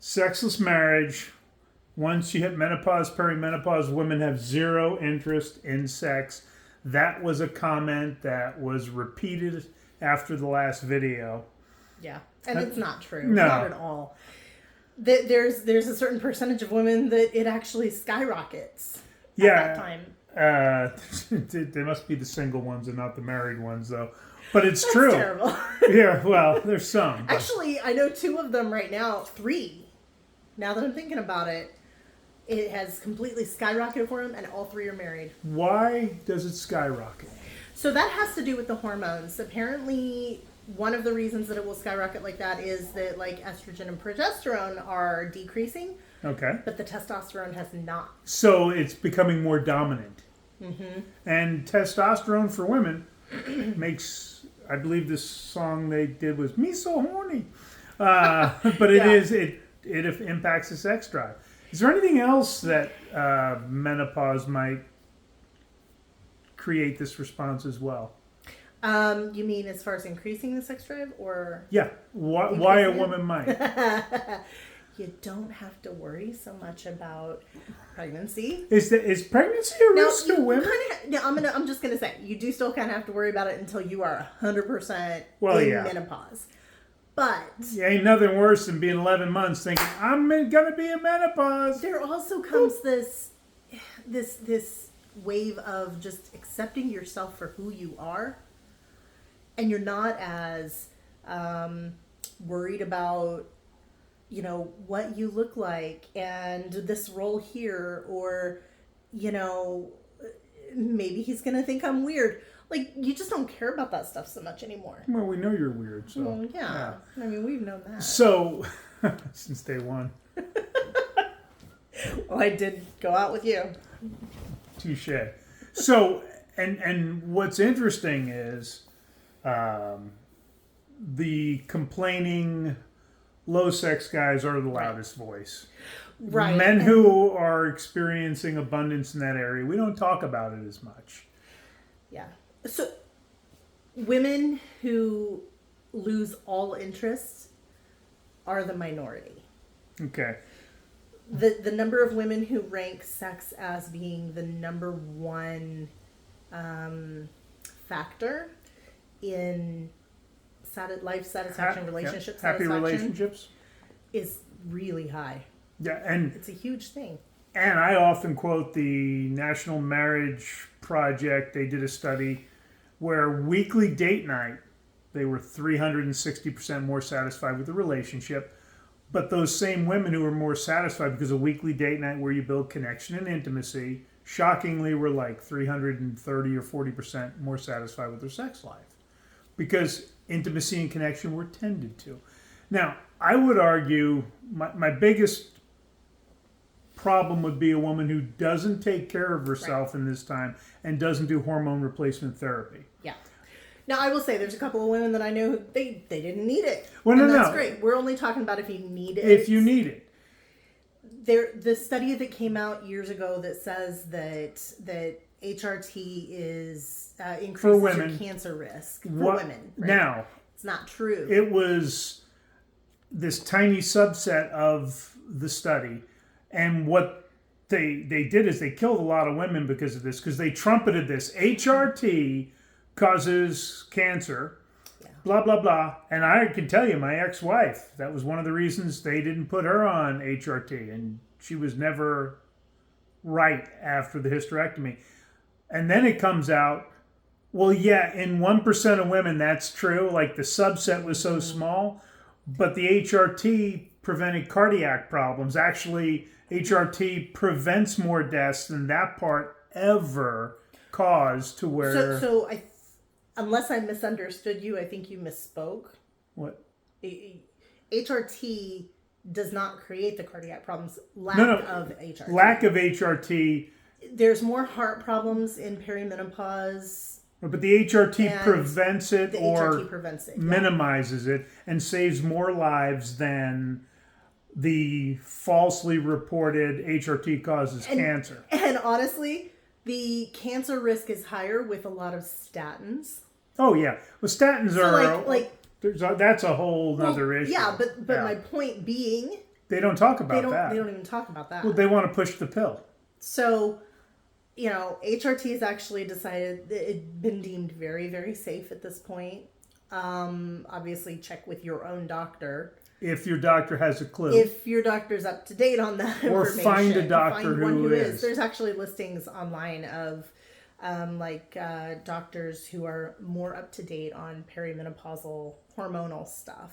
Sexless marriage. Once you hit menopause, perimenopause, women have zero interest in sex. That was a comment that was repeated after the last video. Yeah, and it's not true. No. Not at all. There's a certain percentage of women that it actually skyrockets at that time. They must be the single ones and not the married ones, though. But it's That's true. Terrible. Yeah, well, there's some. But. Actually, I know 2 of them right now. 3. Now that I'm thinking about it, it has completely skyrocketed for them, and all 3 are married. Why does it skyrocket? So that has to do with the hormones. Apparently, one of the reasons that it will skyrocket like that is that like estrogen and progesterone are decreasing. Okay. But the testosterone has not. So it's becoming more dominant. Mm-hmm. And testosterone for women makes, I believe this song they did was "Me So Horny." But it impacts the sex drive. Is there anything else that menopause might create this response as well? You mean as far as increasing the sex drive, or? Yeah. Why a woman might. You don't have to worry so much about pregnancy. Is pregnancy a risk to women? I'm just gonna say you do still kind of have to worry about it until you are 100% in menopause. But ain't nothing worse than being 11 months thinking I'm gonna be in menopause. There also comes this wave of just accepting yourself for who you are, and you're not as worried about what you look like and this role here, or maybe he's gonna think I'm weird. Like, you just don't care about that stuff so much anymore. Well, we know you're weird, so well, yeah. I mean, we've known that. So since day one. Well, I did go out with you. Touche. So and what's interesting is the complaining low sex guys are the loudest voice. Right. Men who are experiencing abundance in that area, we don't talk about it as much. Yeah. So women who lose all interest are the minority. Okay. The number of women who rank sex as being the number one factor in life satisfaction, relationship happy satisfaction, relationships is really high. Yeah, and it's a huge thing. And I often quote the National Marriage Project. They did a study where weekly date night, they were 360% more satisfied with the relationship. But those same women who were more satisfied because of weekly date night where you build connection and intimacy, shockingly were like 330 or 40% more satisfied with their sex life. Because intimacy and connection were tended to. Now, I would argue my biggest problem would be a woman who doesn't take care of herself in this time and doesn't do hormone replacement therapy. Yeah. Now, I will say there's a couple of women that I know who they didn't need it. Well, and that's great. We're only talking about if you need it. If you need it. The study that came out years ago that says that HRT is increases your cancer risk for women. Right? Now, it's not true. It was this tiny subset of the study, and what they did is they killed a lot of women because of this, because they trumpeted this HRT causes cancer, blah blah blah. And I can tell you, my ex-wife, that was one of the reasons they didn't put her on HRT, and she was never right after the hysterectomy. And then it comes out, well, yeah, in 1% of women, that's true. Like the subset was so small, but the HRT prevented cardiac problems. Actually, HRT prevents more deaths than that part ever caused to where... So unless I misunderstood you, I think you misspoke. What? HRT does not create the cardiac problems. Lack of HRT. Lack of HRT. There's more heart problems in perimenopause. But the HRT prevents it minimizes it and saves more lives than the falsely reported HRT causes cancer. And honestly, the cancer risk is higher with a lot of statins. Oh, yeah. Well, statins are... that's a whole other issue. Yeah, but my point being... They don't talk about that. They don't even talk about that. Well, they want to push the pill. So, HRT has actually decided that it's been deemed very, very safe at this point. Obviously, check with your own doctor. If your doctor has a clue. If your doctor's up to date on that or information. find a doctor who is. There's actually listings online of doctors who are more up to date on perimenopausal hormonal stuff.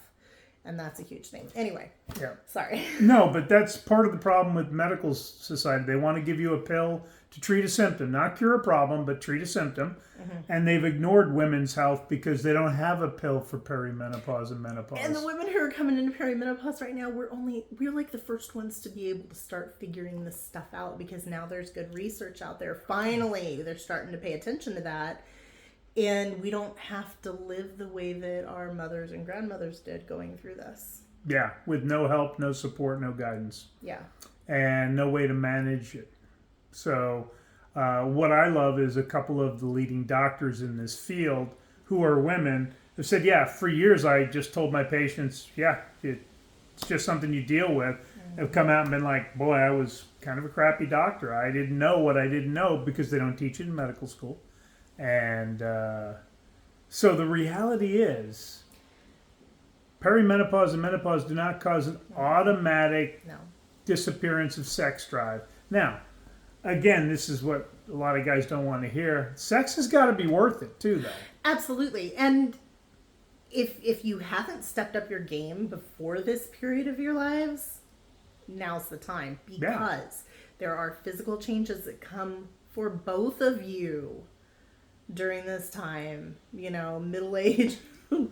And that's a huge thing. Anyway, yeah. Sorry. No, but that's part of the problem with medical society. They want to give you a pill to treat a symptom, not cure a problem, but treat a symptom. Mm-hmm. And they've ignored women's health because they don't have a pill for perimenopause and menopause. And the women who are coming into perimenopause right now, we're like the first ones to be able to start figuring this stuff out, because now there's good research out there. Finally, they're starting to pay attention to that. And we don't have to live the way that our mothers and grandmothers did going through this. Yeah, with no help, no support, no guidance. Yeah. And no way to manage it. So what I love is a couple of the leading doctors in this field who are women have said, yeah, for years I just told my patients, yeah, it's just something you deal with. Mm-hmm. Have come out and been like, boy, I was kind of a crappy doctor. I didn't know what I didn't know, because they don't teach it in medical school. And so the reality is, perimenopause and menopause do not cause an automatic disappearance of sex drive. Now, again, this is what a lot of guys don't want to hear. Sex has got to be worth it too, though. Absolutely. And if you haven't stepped up your game before this period of your lives, now's the time. Because there are physical changes that come for both of you during this time. Middle age.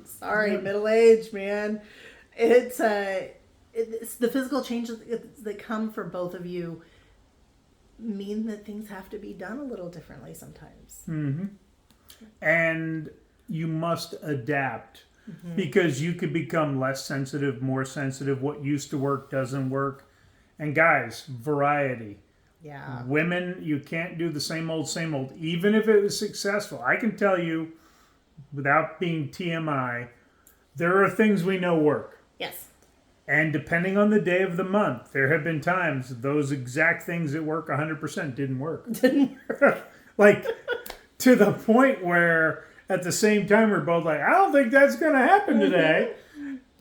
Sorry, middle age, man. It's the physical changes that come for both of you mean that things have to be done a little differently sometimes. Mm-hmm. And you must adapt, because you could become less sensitive, more sensitive. What used to work doesn't work. And guys, variety. Yeah. Women, you can't do the same old, even if it was successful. I can tell you, without being TMI, there are things we know work. Yes. And depending on the day of the month, there have been times those exact things that work 100% didn't work. Like, to the point where at the same time we're both like, I don't think that's going to happen today.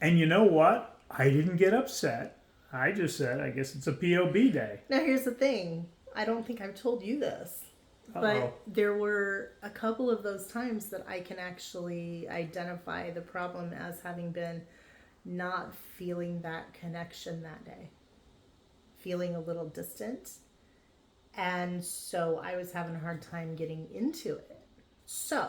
And you know what? I didn't get upset. I just said, I guess it's a POB day. Now, here's the thing. I don't think I've told you this. But there were a couple of those times that I can actually identify the problem as having been not feeling that connection that day. Feeling a little distant. And so I was having a hard time getting into it. So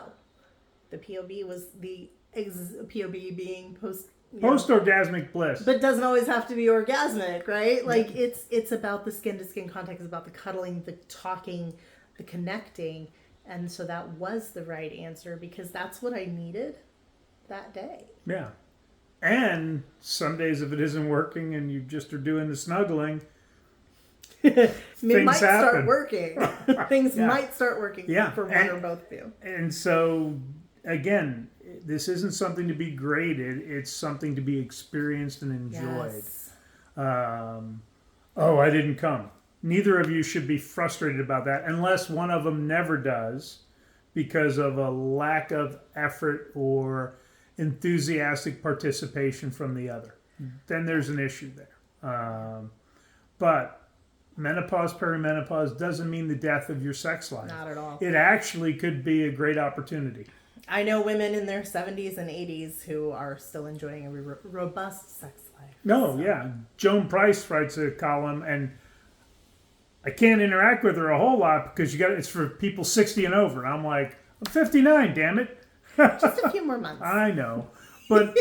the POB was the POB being post-orgasmic bliss. But doesn't always have to be orgasmic, right? Like, it's about the skin-to-skin contact. It's about the cuddling, the talking, the connecting. And so that was the right answer, because that's what I needed that day. Yeah. And some days if it isn't working and you just are doing the snuggling, it might happen. Start working. Things might start working for one or both of you. And so, again, this isn't something to be graded. It's something to be experienced and enjoyed. Yes. I didn't come. Neither of you should be frustrated about that, unless one of them never does because of a lack of effort or enthusiastic participation from the other. Then there's an issue there. But menopause, perimenopause doesn't mean the death of your sex life. Not at all. It actually could be a great opportunity. I know women in their 70s and 80s who are still enjoying a robust sex life. No, yeah. Joan Price writes a column, and I can't interact with her a whole lot because it's for people 60 and over. And I'm like, I'm 59, damn it. Just a few more months. I know. But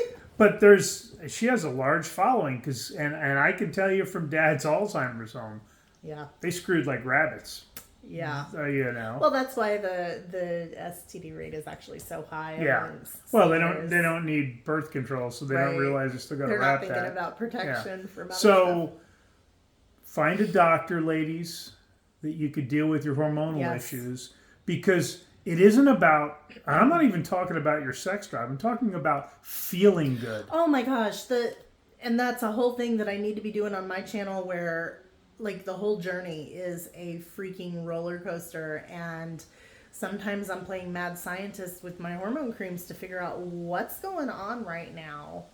she has a large following, and I can tell you from Dad's Alzheimer's home, they screwed like rabbits. Yeah. Well, that's why the STD rate is actually so high. Yeah. Well, they don't need birth control, so they don't realize they're still going to wrap that. They're not thinking about protection for stuff. So find a doctor, ladies, that you could deal with your hormonal issues, because it isn't about, I'm not even talking about your sex drive. I'm talking about feeling good. Oh my gosh. And that's a whole thing that I need to be doing on my channel, where like the whole journey is a freaking roller coaster, and sometimes I'm playing mad scientist with my hormone creams to figure out what's going on right now.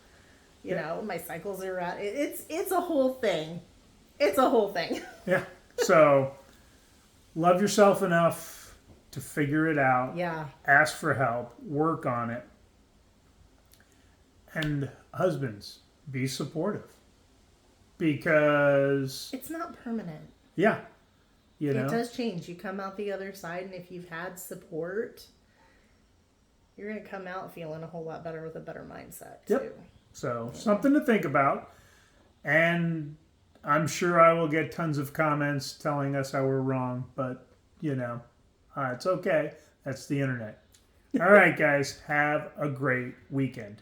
You know, my cycles are at it's a whole thing. It's a whole thing. Yeah. So love yourself enough to figure it out. Yeah. Ask for help. Work on it. And husbands, be supportive. Because It's not permanent. yeah, you know. It does change. You come out the other side, and if you've had support, you're going to come out feeling a whole lot better with a better mindset, too. Yep. So, something to think about. And I'm sure I will get tons of comments telling us how we're wrong, but, you know, it's okay. That's the internet. All right, guys, have a great weekend.